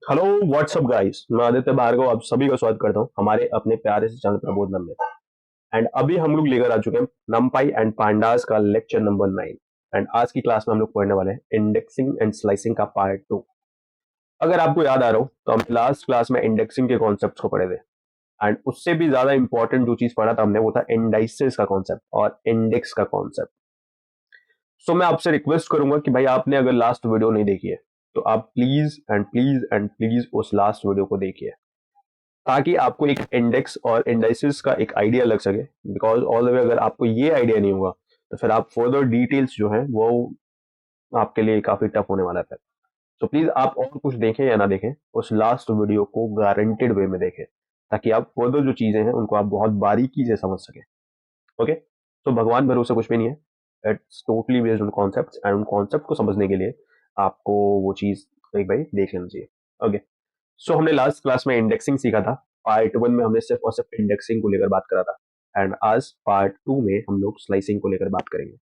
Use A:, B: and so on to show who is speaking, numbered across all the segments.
A: Hello what's up guys, मैं आदित्य भार्गव आप सभी का स्वागत करता हूं हमारे अपने प्यारे से चैनल प्रबोधन में। एंड अभी हम लोग लेकर आ चुके हैं नमपाई एंड पांडास का लेक्चर नंबर 9। एंड आज की क्लास में हम लोग पढ़ने वाले हैं इंडेक्सिंग एंड स्लाइसिंग का पार्ट 2। अगर आपको याद आ रहा हो तो हम लास्ट क्लास में इंडेक्सिंग के कॉन्सेप्ट्स को पढ़े थे। एंड उससे भी ज्यादा इंपॉर्टेंट जो चीज पढ़ा था हमने वो था इंडाइसेस का कॉन्सेप्ट और इंडेक्स का कॉन्सेप्ट। सो मैं आपसे रिक्वेस्ट करूंगा कि भाई आपने अगर लास्ट वीडियो नहीं देखी है तो आप please and please and please उस लास्ट वीडियो को देखिए, ताकि आपको एक इंडेक्स और इंडाइसेस का एक आइडिया लग सके। बिकॉज ऑल द वे अगर आपको ये आइडिया नहीं होगा तो फिर आप फर्दर डिटेल्स जो है वो आपके लिए काफी टफ होने वाला है। तो प्लीज आप और कुछ देखें या ना देखें, उस लास्ट वीडियो को गारंटेड वे में देखें, ताकि आप फर्दर जो चीजें हैं उनको आप बहुत बारीकी से समझ सकें। ओके, तो भगवान भरोसे कुछ भी नहीं है, it's totally based on concepts and उन कॉन्सेप्ट को समझने के लिए आपको वो चीज एक भाई देख लेना चाहिए। ओके, सो हमने लास्ट क्लास में इंडेक्सिंग सीखा था। पार्ट 1 में हमने सिर्फ और सिर्फ इंडेक्सिंग को लेकर बात करा था। एंड आज पार्ट 2 में हम लोग स्लाइसिंग को लेकर बात करेंगे।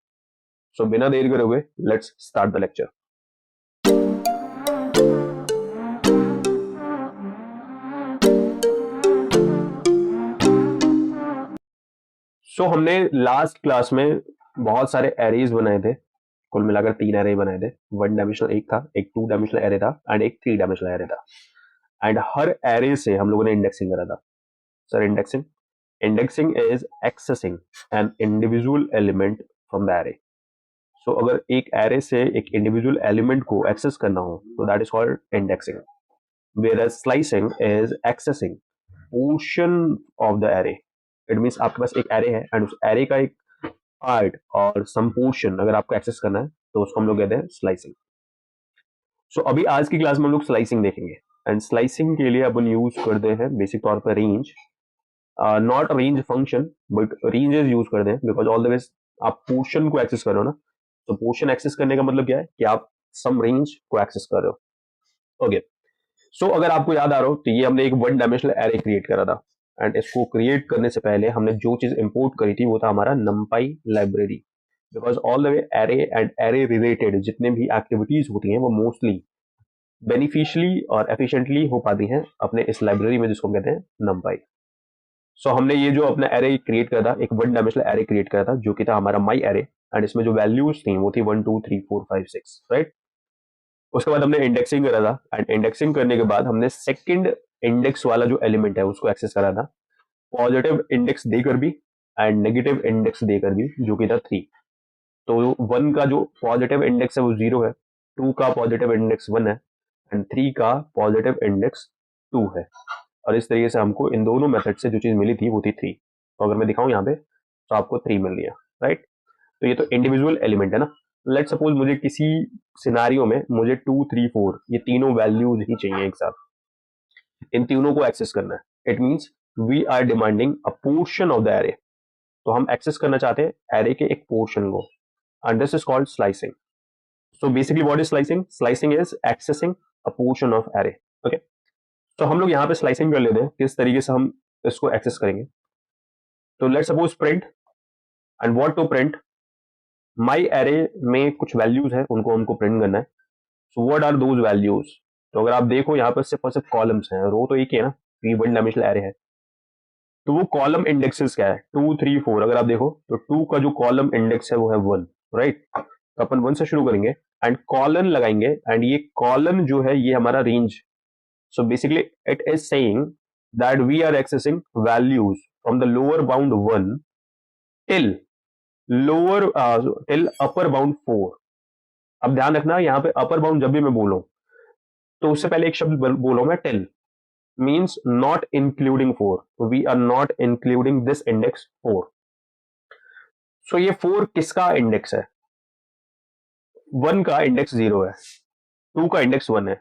A: सो बिना देर करे हुए लेट्स स्टार्ट द लेक्चर। सो हमने लास्ट क्लास में बहुत सारे एरेज बनाए थे। कुल मिलाकर 3 एरे बनाए थे। 1 डायमेंशनल एक था, एक 2 डायमेंशनल एरे था एंड एक 3 डायमेंशनल एरे था। एंड हर एरे से हम लोगों ने इंडेक्सिंग करा था। Sir, indexing is accessing an individual element from the array. So अगर एक एरे से एक इंडिविजुअल एलिमेंट को एक्सेस करना हो तो that is called indexing. whereas slicing is accessing portion of the array. It means आपके पास एक एरे है एंड उस एरे का एक पार्ट और सम पोर्शन अगर आपको एक्सेस करना है तो उसको हम लोग कहते हैं स्लाइसिंग। सो अभी आज की क्लास में हम लोग स्लाइसिंग देखेंगे। एंड स्लाइसिंग के लिए अपन यूज करते हैं बेसिक तौर पर range, not range function but ranges use करते हैं। बिकॉज ऑल द वेज आप पोर्शन को एक्सेस कर रहे हो ना, तो पोर्शन एक्सेस करने का मतलब क्या है कि आप सम रेंज को एक्सेस कर रहे हो। ओके, सो अगर आपको याद आ रहा हो तो ये हमने एक 1 डायमेंशनल एरे क्रिएट करा था। एंड इसको क्रिएट करने से पहले हमने जो चीज इंपोर्ट करी थी वो था हमारा numpy library. Because all the way array and array related जितने भी एक्टिविटीज होती हैं वो मोस्टली बेनिफिशियली और एफिशिएंटली हो पाती हैं अपने इस लाइब्रेरी में जिसको कहते हैं numpy। सो हमने ये जो अपना एरे क्रिएट करा था, एक 1 डायमेंशनल एरे क्रिएट करा था जो कि था हमारा माई एरे। एंड इसमें जो वैल्यूज थी वो थी 1 2 3 4 5 6, राइट। उसके बाद हमने इंडेक्सिंग करा था एंड इंडेक्सिंग करने के बाद हमने सेकंड इंडेक्स वाला जो एलिमेंट है उसको एक्सेस करा था, पॉजिटिव इंडेक्स देकर भी एंड नेगेटिव इंडेक्स देकर भी, जो कि था 3। तो 1 का जो पॉजिटिव इंडेक्स है वो 0 है, 2 का पॉजिटिव इंडेक्स 1 है एंड 3 का पॉजिटिव इंडेक्स 2 है। और इस तरीके से हमको इन दोनों मेथड से जो चीज मिली थी वो थी 3। तो अगर मैं दिखाऊं यहाँ पे तो आपको 3 मिल रही है, राइट। तो ये तो इंडिविजुअल एलिमेंट है ना। लेट सपोज मुझे किसी सिनारियो में मुझे 2 3 4 ये तीनों वैल्यूज ही चाहिए एक साथ, इन तीनों को एक्सेस करना है। It means we are demanding a portion of the array. तो हम एक्सेस करना चाहते हैं एरे के एक पोर्शन को, and this is called slicing. So basically what is slicing? Slicing is accessing a portion of array. Okay, तो हम लोग यहाँ पे स्लाइसिंग कर लेते हैं, किस तरीके से हम इसको एक्सेस करेंगे। तो let suppose print, and what to print, my array में कुछ वैल्यूज है उनको हमको प्रिंट करना है। So what are those values? तो अगर आप देखो यहाँ पर सिर्फ और सिर्फ कॉलम्स हैं, रो तो एक ही है ना, ये 1 डायमेंशनल एरे है। तो वो कॉलम इंडेक्सेस क्या है? 2 3 4। अगर आप देखो तो 2 का जो कॉलम इंडेक्स है वो है 1, राइट। तो अपन 1 से शुरू करेंगे एंड कॉलन लगाएंगे, एंड ये कॉलन जो है ये हमारा range. So basically it is saying that we are accessing values from the lower bound 1 till lower till upper bound 4। अब ध्यान रखना यहाँ पे अपर बाउंड जब भी मैं बोलूं तो उससे पहले एक शब्द बोलो मैं, till means not including 4. We are not including this index 4. So ये 4 किसका इंडेक्स है? 1 का इंडेक्स 0 है, 2 का इंडेक्स 1 है,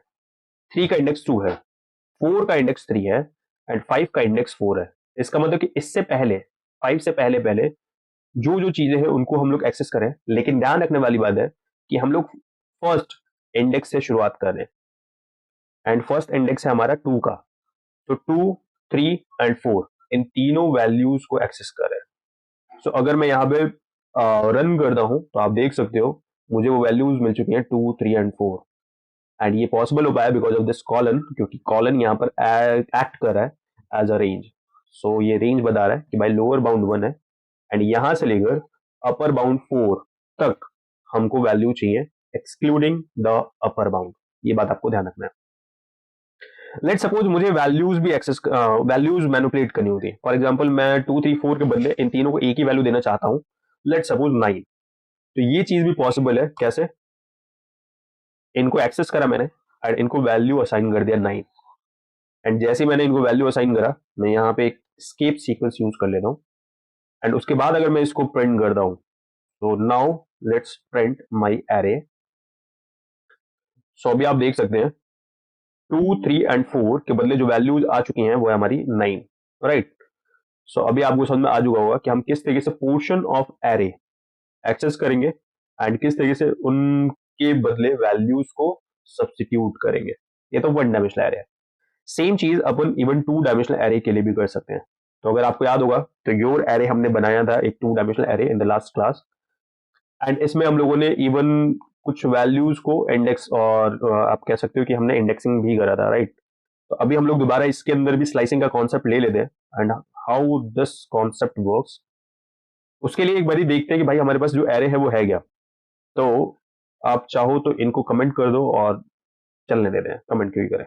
A: 3 का इंडेक्स 2 है, 4 का इंडेक्स 3 है एंड 5 का इंडेक्स 4 है। इसका मतलब कि इससे पहले 5 से पहले पहले जो जो चीजें हैं उनको हम लोग एक्सेस करें, लेकिन ध्यान रखने वाली बात है कि हम लोग फर्स्ट इंडेक्स से शुरुआत कर रहे हैं एंड फर्स्ट इंडेक्स है हमारा 2 का। तो 2 3 एंड 4 इन तीनों वैल्यूज को एक्सेस कर रहे हैं। सो अगर मैं यहाँ पे रन करता हूं तो आप देख सकते हो मुझे वो वैल्यूज मिल चुकी हैं 2 3 एंड 4। एंड ये पॉसिबल हो पाया बिकॉज ऑफ दिस कॉलन, क्योंकि कॉलन यहाँ पर एक्ट कर रहा है एज अ रेंज। सो ये रेंज बता रहा है कि भाई लोअर बाउंड 1 है एंड यहां से लेकर अपर बाउंड 4 तक हमको वैल्यू चाहिए एक्सक्लूडिंग द अपर बाउंड। ये बात आपको ध्यान रखना है। लेट सपोज मुझे वैल्यूज भी एक्सेस वैल्यूज मैनिपुलेट करनी होती है। फॉर एग्जांपल मैं 2 3 4 के बदले इन तीनों को एक ही वैल्यू देना चाहता हूं, लेट सपोज 9। तो ये चीज भी पॉसिबल है। कैसे? इनको एक्सेस करा मैंने एंड इनको वैल्यू असाइन कर दिया 9। एंड जैसे ही मैंने इनको वैल्यू असाइन करा, मैं यहाँ पे एक स्केप सीक्वेंस यूज कर लेता हूँ एंड उसके बाद अगर मैं इसको प्रिंट करता हूँ, तो now let's print my array. So अभी आप देख सकते हैं 2 3 एंड 4 के बदले जो वैल्यूज आ चुकी हैं वो है हमारी 9, राइट। सो अभी आपको समझ में आ चुका होगा कि हम किस तरीके से पोर्शन ऑफ एरे एक्सेस करेंगे एंड किस तरीके से उनके बदले वैल्यूज को सब्स्टिट्यूट करेंगे। ये तो वन डायमेंशनल एरे है। सेम चीज अपन इवन 2 डायमेंशनल एरे के लिए भी कर सकते हैं। तो अगर आपको याद होगा तो योर एरे हमने बनाया था एक 2 dimensional array in the last class and इसमें हम लोगों ने इवन कुछ वैल्यूज को इंडेक्स और आप कह सकते हो कि हमने इंडेक्सिंग भी करा था, राइट। तो अभी हम लोग दोबारा इसके अंदर भी स्लाइसिंग का कॉन्सेप्ट ले लेते हैं and how this concept works. उसके लिए एक बारी देखते हैं कि भाई हमारे पास जो एरे है वो है क्या। तो आप चाहो तो इनको कमेंट कर दो और चलने देते हैं, कमेंट क्यों ही करें।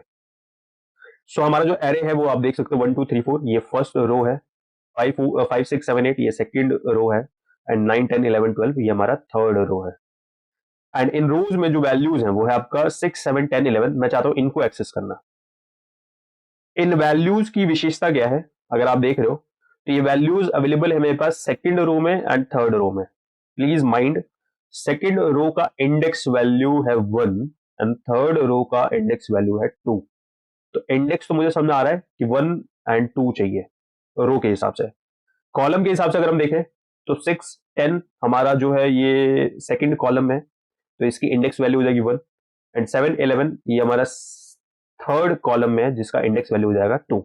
A: सो हमारा जो एरे है वो आप देख सकते हो 1 2 3 4 ये फर्स्ट रो है, 5 6 7 8 ये सेकंड रो है एंड 9 10 11 12 ये हमारा थर्ड रो है। एंड इन रोज में जो वैल्यूज हैं वो है आपका 6 7 10 11। मैं चाहता हूं इनको एक्सेस करना। इन वैल्यूज की विशेषता क्या है? अगर आप देख रहे हो तो ये वैल्यूज अवेलेबल है मेरे पास सेकंड रो में एंड थर्ड रो में। प्लीज माइंड, सेकंड रो का इंडेक्स वैल्यू है 1 एंड थर्ड रो का इंडेक्स वैल्यू है 2। तो इंडेक्स तो मुझे समझ आ रहा है कि 1 एंड 2 चाहिए रो के हिसाब से। कॉलम के हिसाब से अगर हम देखें तो 6 10 हमारा जो है ये सेकंड कॉलम है, तो इसकी इंडेक्स वैल्यू हो जाएगी 1 एंड 7 11 ये हमारा थर्ड कॉलम में है जिसका इंडेक्स वैल्यू हो जाएगा 2।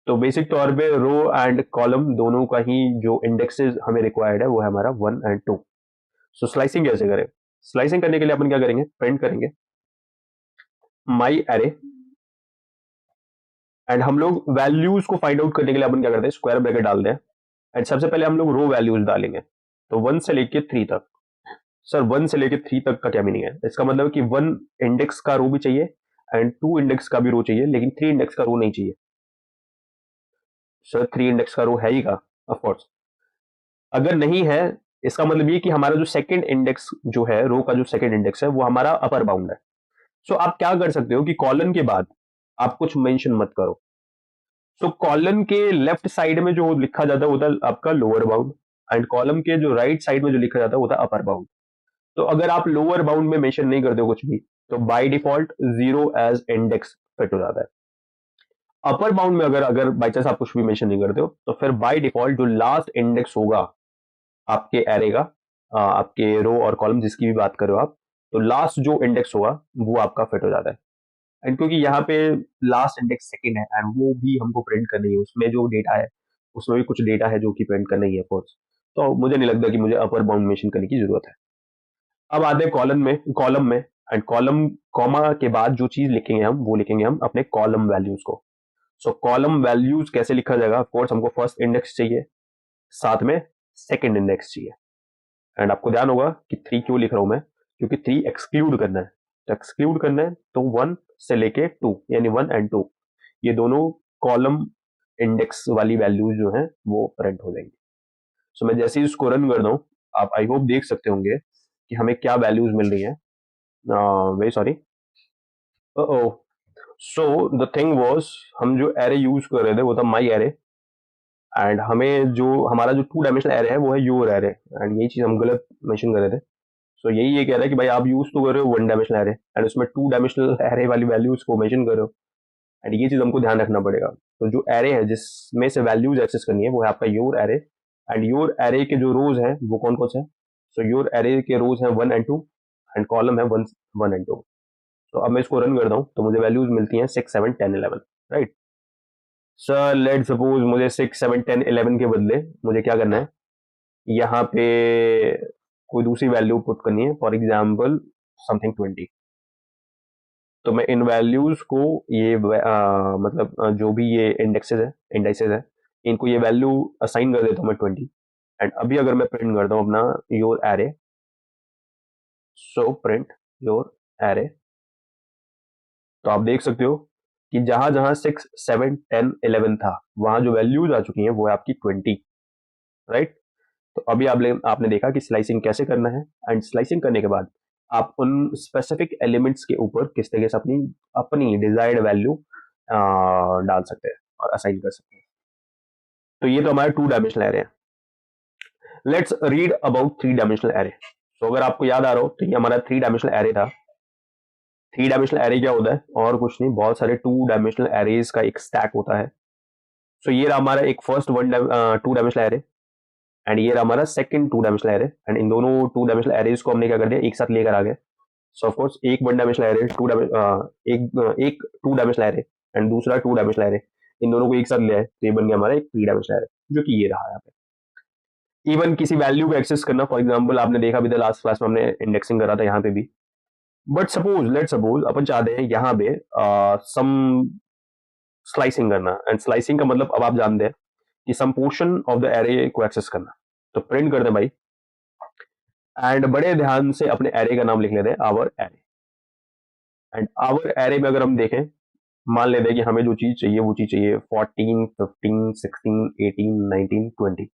A: तो बेसिक तौर पे रो एंड कॉलम दोनों का ही जो इंडेक्सेस हमें रिक्वायर्ड है वो है हमारा 1 एंड 2। सो स्लाइसिंग कैसे करें? स्लाइसिंग करने के लिए अपन क्या करेंगे, प्रिंट करेंगे माई एरे एंड हम लोग वैल्यूज को फाइंड आउट करने के लिए अपन क्या करते हैं, स्क्वायर ब्रैकेट डालते हैं एंड सबसे पहले हम लोग रो वैल्यूज डालेंगे। तो 1 से लेके 3 तक। सर 1 से लेके 3 तक का क्या मीनिंग है? इसका मतलब कि 1 इंडेक्स का रो भी चाहिए एंड 2 इंडेक्स का भी रो चाहिए, लेकिन 3 इंडेक्स का रो नहीं चाहिए। सर 3 इंडेक्स का रो है ही का? Of course. अगर नहीं है इसका मतलब ये कि हमारा जो सेकंड इंडेक्स जो है, रो का जो सेकंड इंडेक्स है वो हमारा अपर बाउंड है। सो आप क्या कर सकते हो कि कॉलन के बाद आप कुछ मेंशन मत करो। सो कॉलम के लेफ्ट साइड में जो लिखा जाता है वो होता है आपका लोअर बाउंड एंड कॉलम के जो राइट साइड में जो लिखा जाता है वो होता है अपर बाउंड। तो अगर आप लोअर बाउंड में मेंशन नहीं करते हो कुछ भी तो by default 0 as index fit हो जाता है। अपर बाउंड में अगर अगर बाई चांस आप कुछ भी मेंशन नहीं करते हो तो फिर बाय डिफॉल्ट जो लास्ट इंडेक्स होगा आपके एरे का, आपके रो और कॉलम जिसकी भी बात करो आप, तो लास्ट जो इंडेक्स होगा वो आपका फिट हो जाता है। एंड क्योंकि यहाँ पे लास्ट इंडेक्स सेकंड है एंड वो भी हमको प्रिंट करनी है, उसमें जो डेटा है उसमें भी कुछ डेटा है जो कि प्रिंट करना ही है कोर्स। तो मुझे नहीं लगता कि मुझे अपर बाउंड मेंशन करने की जरूरत है। अब आते हैं कॉलम में एंड कॉलम कॉमा के बाद जो चीज लिखेंगे हम वो लिखेंगे हम अपने कॉलम वैल्यूज को। सो कॉलम वैल्यूज कैसे लिखा जाएगा? ऑफ कोर्स हमको फर्स्ट इंडेक्स चाहिए, साथ में सेकंड इंडेक्स चाहिए। एंड आपको ध्यान होगा कि 3 क्यों लिख रहा हूं मैं, क्योंकि 3 एक्सक्लूड करना है। तो एक्सक्लूड करना है तो 1 से लेके 2 यानी 1 एंड 2 ये दोनों कॉलम इंडेक्स वाली वैल्यूज जो हैं वो प्रिंट हो जाएंगी। सो मैं जैसे ही इसको रन कर दूं आप आई होप देख सकते होंगे कि हमें क्या वैल्यूज मिल रही हैं। Very sorry. Oh so the thing was हम जो एरे यूज कर रहे थे वो था माई एरे एंड हमें जो हमारा जो 2 डायमेंशनल एरे है वो है योर एरे एंड यही चीज हम गलत मेंशन कर रहे थे। सो यही ये कह रहा है कि भाई आप यूज तो कर रहे हो 1 डायमेंशनल एरे एंड उसमें 2 डायमेंशनल एरे वाली वैल्यूज को मेंशन कर रहे हो एंड ये चीज हमको ध्यान रखना पड़ेगा। तो जो एरे है जिसमें से वैल्यूज एक्सेस करनी है वो है आपका your array and your array के जो रोज हैं वो कौन कौन से हैं? सो योर एरे के रोज हैं 1 एंड 2 एंड कॉलम है 1 एंड 2। तो अब मैं इसको रन करता हूँ तो मुझे वैल्यूज मिलती हैं 6 7 10 11, राइट। सर लेट सपोज मुझे 6 7 10 11 के बदले मुझे क्या करना है, यहाँ पे कोई दूसरी वैल्यू पुट करनी है, फॉर एग्जाम्पल समथिंग 20। तो मैं इन वैल्यूज को ये मतलब जो भी ये इंडेक्सेस है इनको ये वैल्यू असाइन कर देता हूँ मैं 20। एंड अभी अगर मैं प्रिंट करता हूँ अपना your array, so print your array, तो आप देख सकते हो कि जहां जहां 6, 7, 10, 11 था वहां जो वैल्यूज आ चुकी हैं वो है आपकी 20, राइट। तो अभी आपने देखा कि स्लाइसिंग कैसे करना है, एंड स्लाइसिंग करने के बाद आप उन स्पेसिफिक एलिमेंट्स के ऊपर किस तरीके से अपनी अपनी डिजायर्ड वैल्यू डाल सकते हैं और असाइन कर सकते हैं। तो ये तो हमारा 2 डायमेंशनल एरे है। Let's read about 3 dimensional array. तो अगर आपको याद आ रहा हो तो ये हमारा 3 डायमेंशनल एरे था। 3 डायमेंशनल एरे क्या होता है, और कुछ नहीं, बहुत सारे 2 डायमेंशनल एरेज का एक स्टैक होता है। सो ये रहा हमारा एक फर्स्ट 2 डायमेंशनल एरे, एंड ये रहा हमारा second 2 dimensional array, and in दोनों 2 डायमेंशनल एरेज को हमने क्या कर दिया, एक साथ लेकर आ गए। सो ऑफ कोर्स एक 1 डायमेंशनल एरे, एक 2 डायमेंशनल एरे एंड दूसरा 2 डायमेंशनल एरे, इन दोनों को एक साथ ले आए तो ये बन गया हमारा एक 3 डायमेंशनल एरे, जो कि ये रहा यहाँ पे। इवन किसी वैल्यू को एक्सेस करना, फॉर एग्जाम्पल आपने देखा भी था लास्ट क्लास में हमने इंडेक्सिंग करा था यहाँ पे भी। बट लेट सपोज अपन चाहते हैं यहाँ पे सम स्लाइसिंग करना, एंड स्लाइसिंग का मतलब अब आप जानते हैं कि some portion of the array को एक्सेस करना। तो प्रिंट कर दें भाई, एंड बड़े ध्यान से अपने एरे का नाम लिख लेते हैं our array. And our array में अगर हम देखें, मान लेते हैं कि हमें जो चीज चाहिए वो चीज चाहिए 14, 15, 16, 18, 19, 20,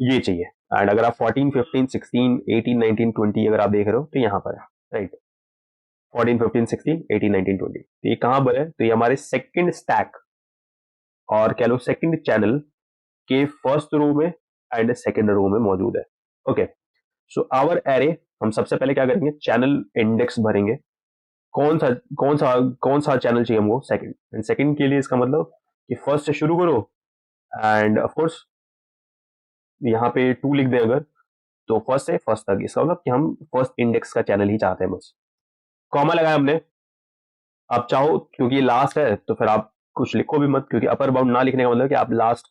A: ये चाहिए। एंड अगर आप 14, 15, 16, 18, 19, 20 अगर आप देख रहे हो तो यहाँ पर है, राइट। 14, 15, 16, 18, 19, 20, तो ये कहाँ पर है, तो ये हमारे सेकंड स्टैक और कह लो सेकंड चैनल के फर्स्ट रो में एंड सेकंड रो में मौजूद है। ओके, सो आवर एरे हम सबसे पहले क्या करेंगे, चैनल इंडेक्स भरेंगे। कौन सा कौन सा चैनल चाहिए हमको, सेकंड। एंड सेकंड के लिए इसका मतलब कि फर्स्ट से शुरू करो, एंड ऑफ कोर्स यहाँ पे 2 लिख दें अगर, तो फर्स्ट से फर्स्ट तक, इसका मतलब कि हम फर्स्ट इंडेक्स का चैनल ही चाहते हैं बस। कॉमा लगाया हमने। आप चाहो क्योंकि लास्ट है तो फिर आप कुछ लिखो भी मत, क्योंकि अपर बाउंड ना लिखने का मतलब कि आप लास्ट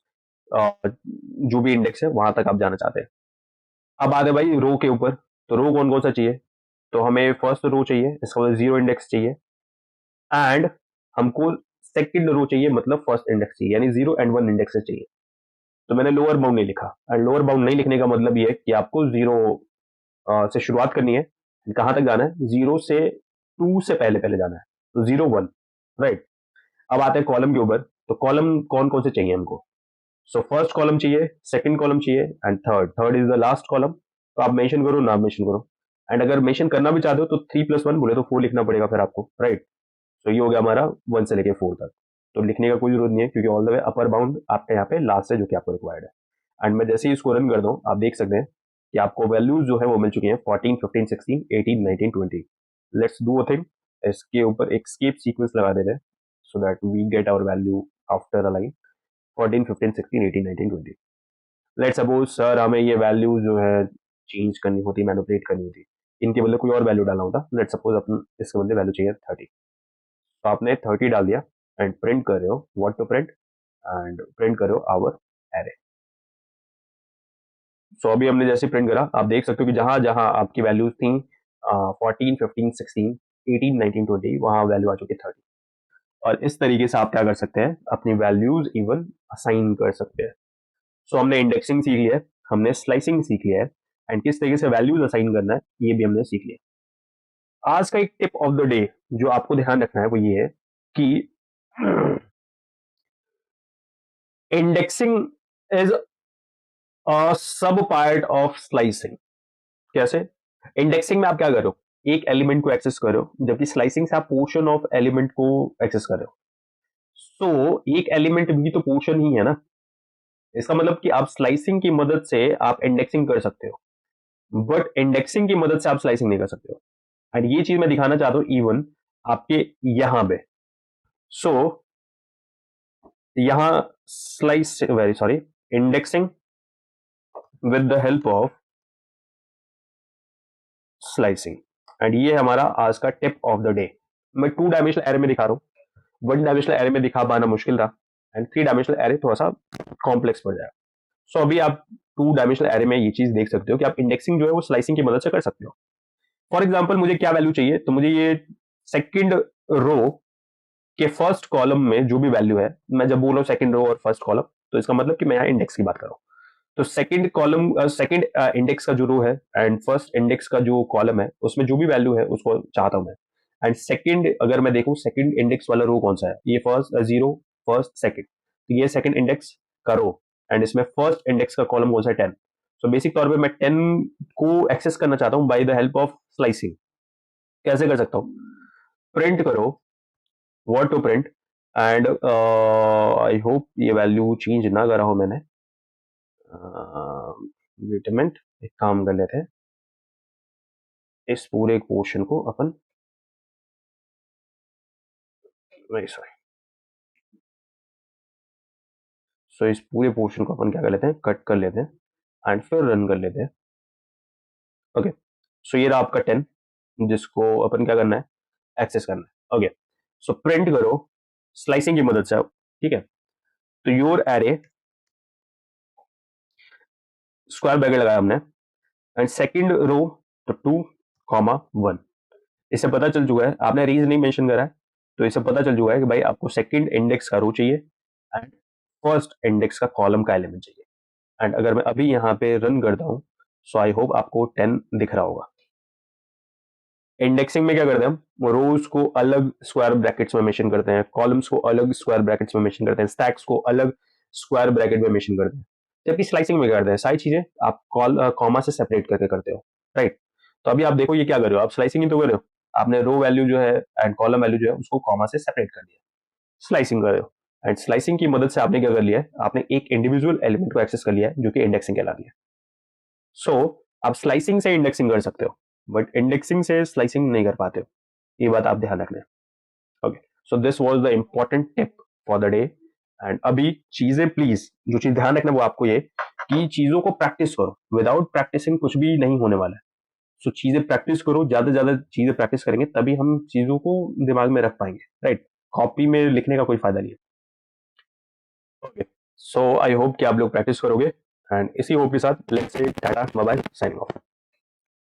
A: जो भी इंडेक्स है वहां तक आप जाना चाहते हैं। अब आते भाई रो के ऊपर, तो रो कौन कौन सा चाहिए, तो हमें फर्स्ट रो चाहिए, इसका मतलब 0 इंडेक्स चाहिए, एंड हमको सेकंड रो चाहिए, मतलब फर्स्ट इंडेक्स चाहिए, यानी 0 एंड 1 इंडेक्स चाहिए। तो मैंने लोअर बाउंड नहीं लिखा, एंड लोअर बाउंड नहीं लिखने का मतलब ये है कि आपको 0 से शुरुआत करनी है, कहां तक जाना है, 0 से 2 से पहले पहले जाना है, तो 0, 1, राइट। अब आते हैं कॉलम के ऊपर, तो कॉलम कौन कौन से चाहिए हमको, सो फर्स्ट कॉलम चाहिए, सेकंड कॉलम चाहिए, and third is the last column. तो आप मेंशन करो ना मेंशन करो, एंड अगर मेंशन करना भी चाहते हो तो 3+1 बोले तो 4 लिखना पड़ेगा फिर आपको, राइट। तो ये हो गया हमारा 1 से लेके 4 तक। तो लिखने का कोई जरूरत नहीं है, क्योंकि all the way upper bound आपके यहाँ पे लास्ट है जो कि आपको रिक्वायर्ड है। एंड मैं जैसे ही इसको रन कर दूं आप देख सकते हैं कि आपको वैल्यूज जो है वो मिल चुकी हैं 14, 15, 16, 18, 19, 20। लेट्स डू अ थिंग, इसके ऊपर एक स्केप सीक्वेंस लगा देते हैं so that we get our value after a line 14, 15, 16, 18, 19, 20। Let's suppose sir हमें ये वैल्यू जो है चेंज करनी होती, मैनिपुलेट करनी होती, इनके बदले कोई और वैल्यू डालना होता। लेट्स सपोज अपन इसके बदले वैल्यू चाहिए 30, तो आपने 30 डाल दिया एंड प्रिंट कर रहे हो what to print, and print कर रहे हो आवर एरे। सो अभी हमने जैसे प्रिंट करा आप देख सकते हो कि जहां जहां आपकी वैल्यूज थी 14, 15, 16, 18, 19, 20, वहां वैल्यू आ चुकी है 30। और इस तरीके से आप क्या कर सकते हैं, अपनी वैल्यूज इवन असाइन कर सकते हैं। सो हमने इंडेक्सिंग सीख लिया है, हमने स्लाइसिंग सीख लिया है, एंड किस तरीके से वैल्यूज असाइन करना है ये भी हमने सीख लिया। आज का एक टिप ऑफ द डे जो आपको ध्यान रखना है वो ये है कि इंडेक्सिंग इज अ सब पार्ट ऑफ स्लाइसिंग। कैसे, इंडेक्सिंग में आप क्या करो, एक एलिमेंट को एक्सेस करो, जबकि स्लाइसिंग से आप पोर्शन ऑफ एलिमेंट को एक्सेस कर रहे हो। सो एक एलिमेंट भी तो पोर्शन ही है ना, इसका मतलब कि आप स्लाइसिंग की मदद से आप इंडेक्सिंग कर सकते हो, बट इंडेक्सिंग की मदद से आप स्लाइसिंग नहीं कर सकते हो। एंड ये चीज मैं दिखाना चाहता हूं इवन आपके यहां पे। सो यहां slice very sorry indexing with the help of slicing, and ये हमारा आज का टिप ऑफ द डे। मैं 2 डायमेंशनल एरे में दिखा रहा हूं, 1 डायमेंशनल एरे में दिखा पाना मुश्किल था, एंड 3 डायमेंशनल एरे थोड़ा सा कॉम्प्लेक्स पड़ जाएगा। सो अभी आप 2 डायमेंशनल एरे में ये चीज देख सकते हो कि आप इंडेक्सिंग जो है वो स्लाइसिंग की मदद से कर सकते हो। फॉर एग्जाम्पल मुझे क्या वैल्यू चाहिए, तो मुझे ये सेकंड रो के फर्स्ट कॉलम में जो भी वैल्यू है, मैं जब बोल रहा हूँ सेकंड रो और फर्स्ट कॉलम, तो इसका मतलब कि मैं यहाँ इंडेक्स की बात कर रहा हूँ। तो सेकंड कॉलम, सेकंड इंडेक्स का जो रो है एंड फर्स्ट इंडेक्स का जो कॉलम है, उसमें जो भी वैल्यू है उसको चाहता हूं मैं। एंड सेकंड, अगर मैं देखूं सेकंड इंडेक्स वाला रो कौन सा है, ये फर्स्ट, जीरो, फर्स्ट, सेकंड, तो ये सेकंड इंडेक्स का रो। एंड इसमें फर्स्ट इंडेक्स का कॉलम कौन सा है, 10। तो बेसिक तौर पे मैं 10 को एक्सेस करना चाहता हूँ by the help of slicing. कैसे कर सकता हूँ, प्रिंट करो what to print, and I hope ये वैल्यू चेंज ना करा हो मैंने। वेट अ मिनट, एक काम कर लेते हैं, इस पूरे पोर्शन को अपन, नहीं सॉरी, सो इस पूरे पोर्शन को अपन क्या कर लेते हैं, कट कर लेते हैं एंड फिर रन कर लेते हैं। ओके, सो ये रहा आपका 10, जिसको अपन क्या करना है, एक्सेस करना है। ओके, सो प्रिंट करो स्लाइसिंग की मदद से, ठीक है। तो योर एरे, स्क्वायर ब्रैकेट लगाया हमने, एंड सेकंड रो, तो 2, 1। इससे पता चल चुका है, आपने रीज नहीं मेंशन करा है, तो इससे पता चल चुका है कि भाई आपको सेकंड इंडेक्स का रो चाहिए एंड फर्स्ट इंडेक्स का कॉलम का एलिमेंट चाहिए। एंड अगर मैं अभी यहाँ पे रन करता हूँ, सो आई होप आपको 10 दिख रहा होगा। इंडेक्सिंग में क्या करते हैं हम, रोज को अलग स्क्वायर ब्रैकेट्स में मेंशन करते हैं, कॉलम्स को अलग स्क्वायर ब्रैकेट्स में मेंशन करते हैं, स्टैक्स को अलग स्क्वायर ब्रैकेट में मेंशन करते हैं। जबकि स्लाइसिंग में क्या करते हैं, सारी चीजें आप कॉमा से सेपरेट करके करते हो, राइट। तो अभी आप देखो ये क्या कर रहे हो, आप स्लाइसिंग ही तो कर रहे हो, आपने रो वैल्यू जो है एंड कॉलम वैल्यू जो है उसको कॉमा से सेपरेट कर दिया, स्लाइसिंग कर रहे हो। एंड स्लाइसिंग की मदद से आपने क्या कर लिया है, आपने एक इंडिविजुअल एलिमेंट को एक्सेस कर लिया है, जो कि इंडेक्सिंग कहलाती है। सो आप स्लाइसिंग से इंडेक्सिंग कर सकते हो, बट इंडेक्सिंग से स्लाइसिंग नहीं कर पाते हो, ये बात आप ध्यान रखना है। Okay, so this was the important tip for the day. And अभी चीजें प्लीज, जो चीज ध्यान रखना वो आपको ये कि चीजों को प्रैक्टिस करो, विदाउट प्रैक्टिसिंग कुछ भी नहीं होने वाला है। सो चीजें प्रैक्टिस करो, ज्यादा से ज्यादा चीजें प्रैक्टिस करेंगे तभी हम चीजों को दिमाग में रख पाएंगे, राइट। कॉपी में लिखने का कोई फायदा नहीं है। ओके, सो आई होप कि आप लोग प्रैक्टिस करोगे, एंड इसी होप के साथ let's say tata bye bye, signing of.